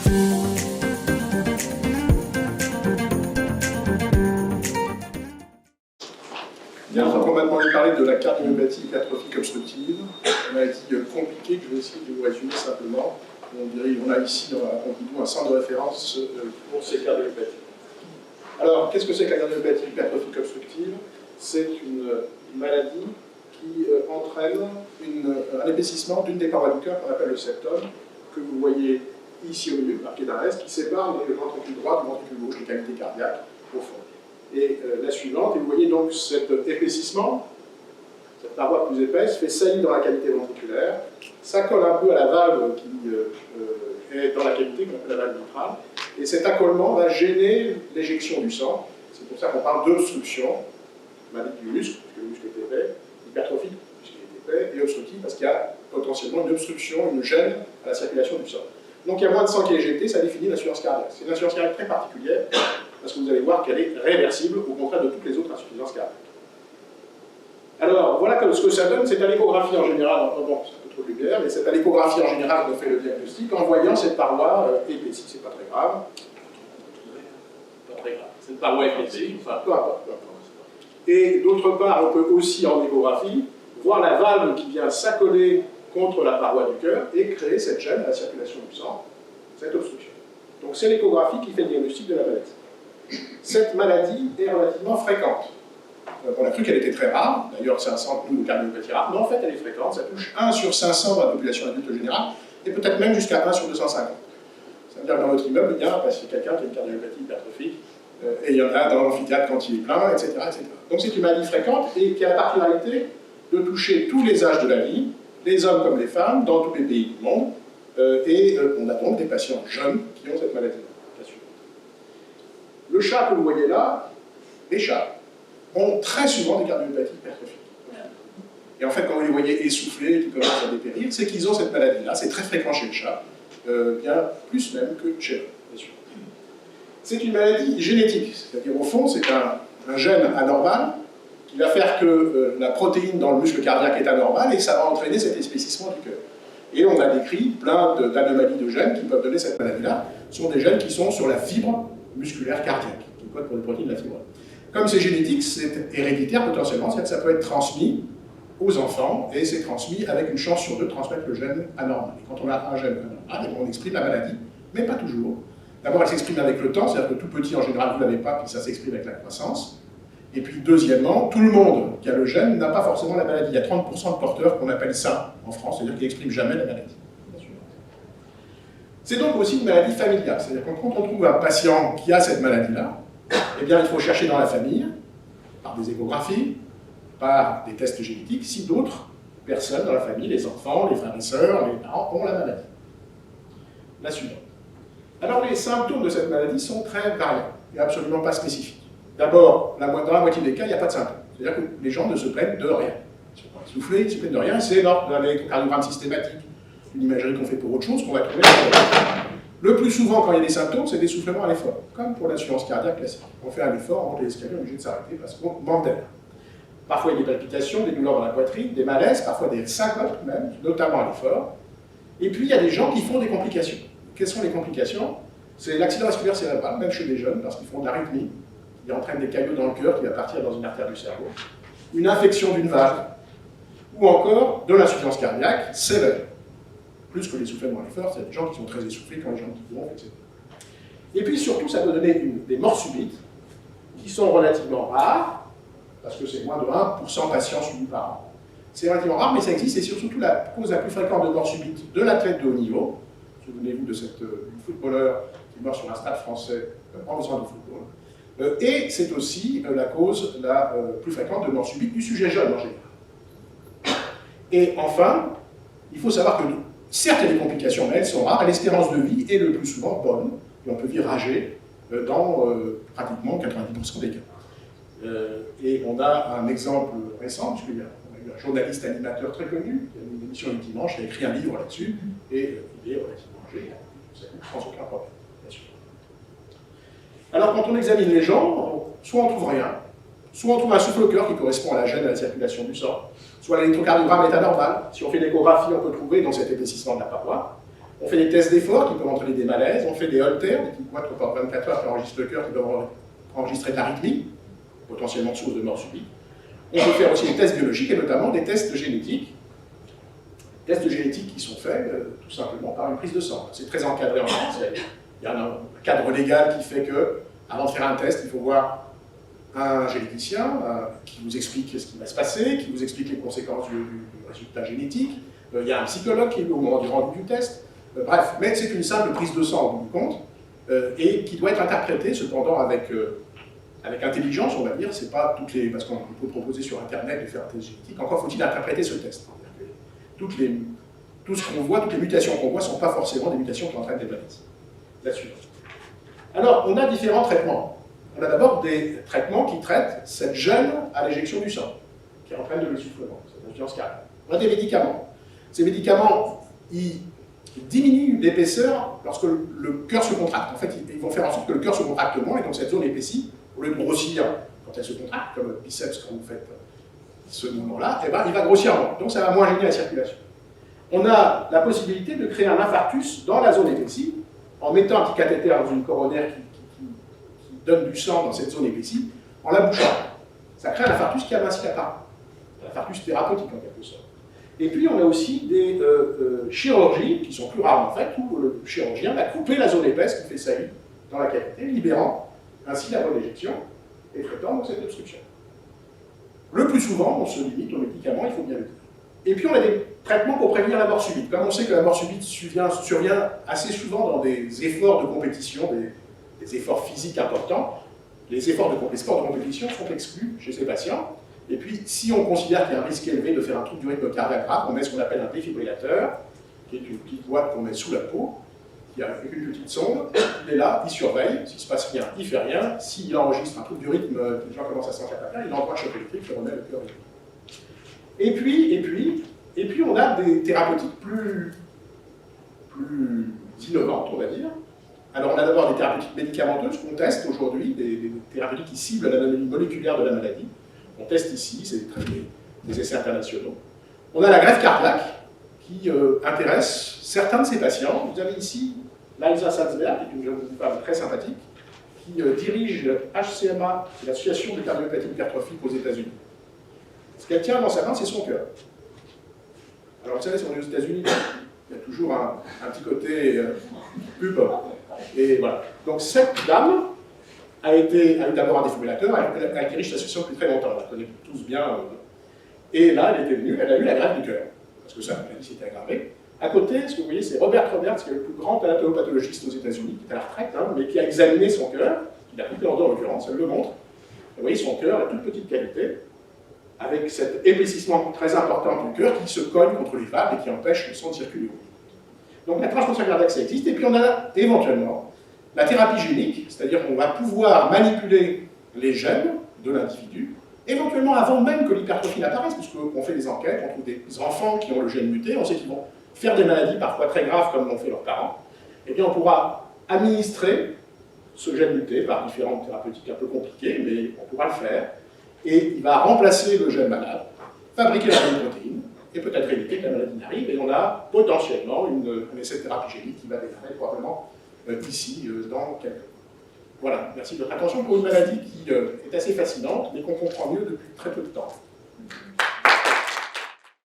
Bien, donc on m'a demandé de parler de la cardiomyopathie hypertrophique obstructive, une maladie compliquée que je vais essayer de vous résumer simplement. On a ici à Pompidou un centre de référence pour ces cardiomyopathies. Alors, qu'est-ce que c'est que la cardiomyopathie hypertrophique obstructive? C'est une maladie qui entraîne un épaississement d'une des parois du cœur qu'on appelle le septum, que vous voyez ici au milieu, marqué d'un S, qui sépare le ventricule droit du ventricule gauche, les cavités cardiaques, au fond. Et la suivante, et vous voyez donc cet épaississement, cette paroi plus épaisse, fait saillie dans la cavité ventriculaire, ça colle un peu à la valve qui est dans la cavité, qu'on appelle la valve mitrale, et cet accollement va gêner l'éjection du sang. C'est pour ça qu'on parle d'obstruction, maladie du muscle, parce que le muscle est épais, hypertrophique, puisqu'il est épais, et obstructive, parce qu'il y a potentiellement une obstruction, une gêne à la circulation du sang. Donc il y a moins de sang qui est éjecté, ça définit l'insuffisance cardiaque. C'est une insuffisance cardiaque très particulière, parce que vous allez voir qu'elle est réversible, au contraire de toutes les autres insuffisances cardiaques. Alors, voilà ce que ça donne, c'est à l'échographie en général, bon, c'est un peu trop de lumière, mais c'est à l'échographie en général qu'on fait le diagnostic, en voyant cette paroi épaissie, c'est pas très grave. Pas très grave, cette paroi épaissie, enfin, peu importe. Et d'autre part, on peut aussi en échographie voir la valve qui vient s'accoler contre la paroi du cœur et créer cette gêne à la circulation du sang, cette obstruction. Donc c'est l'échographie qui fait le diagnostic de la maladie. Cette maladie est relativement fréquente. On a cru qu'elle était très rare, d'ailleurs c'est un centre de cardiomyopathie rare, mais en fait elle est fréquente, ça touche 1 sur 500 dans la population adulte générale, et peut-être même jusqu'à 1 sur 250. Ça veut dire que dans notre immeuble, il y a quelqu'un qui a une cardiomyopathie hypertrophique, et il y en a dans l'amphithéâtre quand il est plein, etc., etc. Donc c'est une maladie fréquente et qui a la particularité de toucher tous les âges de la vie, les hommes comme les femmes, dans tous les pays du monde, et on a donc des patients jeunes qui ont cette maladie. Le chat que vous voyez là, les chats, ont très souvent des cardiomyopathies hypertrophiques. Et en fait, quand vous les voyez essoufflés, qui commencent à dépérir, c'est qu'ils ont cette maladie-là. C'est très fréquent chez le chat, bien plus même que chez l'homme, bien sûr. C'est une maladie génétique, c'est-à-dire au fond, c'est un gène anormal qui va faire que la protéine dans le muscle cardiaque est anormale et ça va entraîner cet épaississement du cœur. Et on a décrit plein d'anomalies de gènes qui peuvent donner cette maladie-là. Ce sont des gènes qui sont sur la fibre musculaire cardiaque, qui code pour les protéines de la fibre. Comme c'est génétique, c'est héréditaire potentiellement, c'est-à-dire que ça peut être transmis aux enfants, et c'est transmis avec une chance sur 2 de transmettre le gène anormal. Et quand on a un gène anormal, on exprime la maladie, mais pas toujours. D'abord, elle s'exprime avec le temps, c'est-à-dire que tout petit, en général, vous ne l'avez pas, puis ça s'exprime avec la croissance. Et puis, deuxièmement, tout le monde qui a le gène n'a pas forcément la maladie. Il y a 30% de porteurs qu'on appelle sains en France, c'est-à-dire qu'ils n'expriment jamais la maladie. C'est donc aussi une maladie familiale, c'est-à-dire que quand on trouve un patient qui a cette maladie-là, eh bien, il faut chercher dans la famille, par des échographies, par des tests génétiques, si d'autres personnes dans la famille, les enfants, les frères et sœurs, les parents, ont la maladie. La suivante. Alors, les symptômes de cette maladie sont très variables et absolument pas spécifiques. D'abord, dans la moitié des cas, il n'y a pas de symptômes. C'est-à-dire que les gens ne se plaignent de rien. Ils sont pas essoufflés, ils ne se plaignent de rien, c'est dans un électrocardiogramme systématique, une imagerie qu'on fait pour autre chose, qu'on va trouver. Le plus souvent, quand il y a des symptômes, c'est l'essoufflement à l'effort, comme pour l'insuffisance cardiaque classique. On fait un effort, on monte les escaliers, on est obligé de s'arrêter parce qu'on manque d'air. Parfois, il y a des palpitations, des douleurs dans la poitrine, des malaises, parfois des syncopes même, notamment à l'effort. Et puis, il y a des gens qui font des complications. Quelles sont les complications? C'est l'accident vasculaire cérébral, même chez les jeunes, parce qu'ils font de l'arythmie, qui entraîne des caillots dans le cœur qui va partir dans une artère du cerveau, une infection d'une valve, ou encore de l'insuffisance cardiaque sévère. Plus que l'essoufflement à l'effort, c'est des gens qui sont très essoufflés quand les gens qui gonflent, etc. Et puis surtout, ça peut donner des morts subites, qui sont relativement rares, parce que c'est moins de 1% patients suivis par an. C'est relativement rare, mais ça existe, et c'est surtout la cause la plus fréquente de mort subite de l'athlète de haut niveau. Souvenez-vous de du footballeur qui meurt sur un stade français en faisant du football. Et c'est aussi la cause la plus fréquente de mort subite du sujet jeune en général. Et enfin, il faut savoir que certes, il y a des complications, mais elles sont rares, et l'espérance de vie est le plus souvent bonne, et on peut vivre âgé dans pratiquement 90% des cas. Et on a un exemple récent, puisqu'il y a eu un journaliste animateur très connu, qui a une émission du dimanche, qui a écrit un livre là-dessus, et il est relativement âgé, ça coûte sans aucun problème, bien sûr. Alors quand on examine les gens, soit on ne trouve rien, soit on trouve un souffle au cœur qui correspond à la gêne à la circulation du sang, soit l'électrocardiogramme est anormal. Si on fait l'échographie, on peut trouver dans cet épaississement de la paroi. On fait des tests d'effort qui peuvent entraîner des malaises, on fait des holters, des petites boîtes qu'on porte 24 heures qui enregistrent le cœur, qui peuvent enregistrer de l'arythmie, potentiellement source de mort subite. On peut faire aussi des tests biologiques et notamment des tests génétiques. Tests génétiques qui sont faits tout simplement par une prise de sang. C'est très encadré en France. Il y a un cadre légal qui fait que, avant de faire un test, il faut voir un généticien qui vous explique ce qui va se passer, qui vous explique les conséquences du résultat génétique. Il y a un psychologue qui est au moment du rendu du test. Bref, mais c'est une simple prise de sang au bout du compte et qui doit être interprétée cependant avec intelligence, on va dire. C'est pas toutes les, parce qu'on peut proposer sur Internet de faire un test génétique. Encore faut-il interpréter ce test. Tout ce qu'on voit, toutes les mutations qu'on voit ne sont pas forcément des mutations qui entraînent des maladies. La suivante. Alors, on a différents traitements. On a d'abord des traitements qui traitent cette gêne à l'éjection du sang, qui entraîne de l'essoufflement, cette insuffisance cardiaque. On a des médicaments. Ces médicaments, ils diminuent l'épaisseur lorsque le cœur se contracte. En fait, ils vont faire en sorte que le cœur se contracte moins, et donc cette zone épaissie, au lieu de grossir quand elle se contracte, comme le biceps quand vous faites ce mouvement-là, eh ben, il va grossir moins. Donc ça va moins gêner la circulation. On a la possibilité de créer un infarctus dans la zone épaissie, en mettant un petit cathéter dans une coronaire qui donne du sang dans cette zone épaissie, en la bouchant. Ça crée un infarctus qui amincit la parole. Un infarctus thérapeutique en quelque sorte. Et puis on a aussi des chirurgies, qui sont plus rares en fait, où le chirurgien va couper la zone épaisse qui fait saillie dans la cavité, libérant ainsi la bonne éjection et traitant donc cette obstruction. Le plus souvent, on se limite aux médicaments, il faut bien le dire. Et puis on a des traitements pour prévenir la mort subite. Comme on sait que la mort subite survient assez souvent dans des efforts de compétition, des efforts physiques importants, les sports de compétition sont exclus chez ces patients. Et puis, si on considère qu'il y a un risque élevé de faire un trouble du rythme cardiaque grave, on met ce qu'on appelle un défibrillateur, qui est une petite boîte qu'on met sous la peau, qui a une petite sonde, il est là, il surveille, s'il ne se passe rien, il ne fait rien, s'il enregistre un trouble du rythme, les gens commencent à se sentir pas bien, il envoie un choc électrique, il remet le cœur. Et puis, on a des thérapeutiques plus innovantes, on va dire. Alors, on a d'abord des thérapeutiques médicamenteuses qu'on teste aujourd'hui, des thérapeutiques qui ciblent l'anomalie moléculaire de la maladie. On teste ici, c'est des essais internationaux. On a la greffe cardiaque, qui intéresse certains de ces patients. Vous avez ici Liza Salzberg, qui est une jeune femme très sympathique, qui dirige HCMA, l'Association de cardiopathie hypertrophique aux États-Unis. Ce qu'elle tient dans sa main, c'est son cœur. Alors, vous savez, si on est aux États-Unis, il y a toujours un petit côté pub. Et voilà. Donc, cette dame a eu d'abord un défibrillateur, elle dirige l'association depuis très longtemps, on la connaît tous bien. Et là, elle était venue, elle a eu la greffe du cœur, parce que sa maladie s'était aggravée. À côté, ce que vous voyez, c'est Robert Roberts, qui est le plus grand anatomo-pathologiste aux États-Unis, qui est à la retraite, mais qui a examiné son cœur, qui l'a coupé en deux en l'occurrence, elle le montre. Vous voyez, son cœur a toute petite cavité, avec cet épaississement très important du cœur qui se cogne contre les valves et qui empêche le sang de circuler. Donc la transplantation cardiaque, ça existe, et puis on a éventuellement la thérapie génique, c'est-à-dire qu'on va pouvoir manipuler les gènes de l'individu, éventuellement avant même que l'hypertrophie n'apparaisse, puisqu'on fait des enquêtes, on trouve des enfants qui ont le gène muté, on sait qu'ils vont faire des maladies parfois très graves comme l'ont fait leurs parents, et bien on pourra administrer ce gène muté par différentes thérapeutiques un peu compliquées, mais on pourra le faire, et il va remplacer le gène malade, fabriquer la bonne protéine, et peut-être éviter que la maladie n'arrive, et on a potentiellement un essai de thérapie génique qui va démarrer probablement ici, dans quelques mois. Voilà, merci de votre attention pour une maladie qui est assez fascinante, mais qu'on comprend mieux depuis très peu de temps.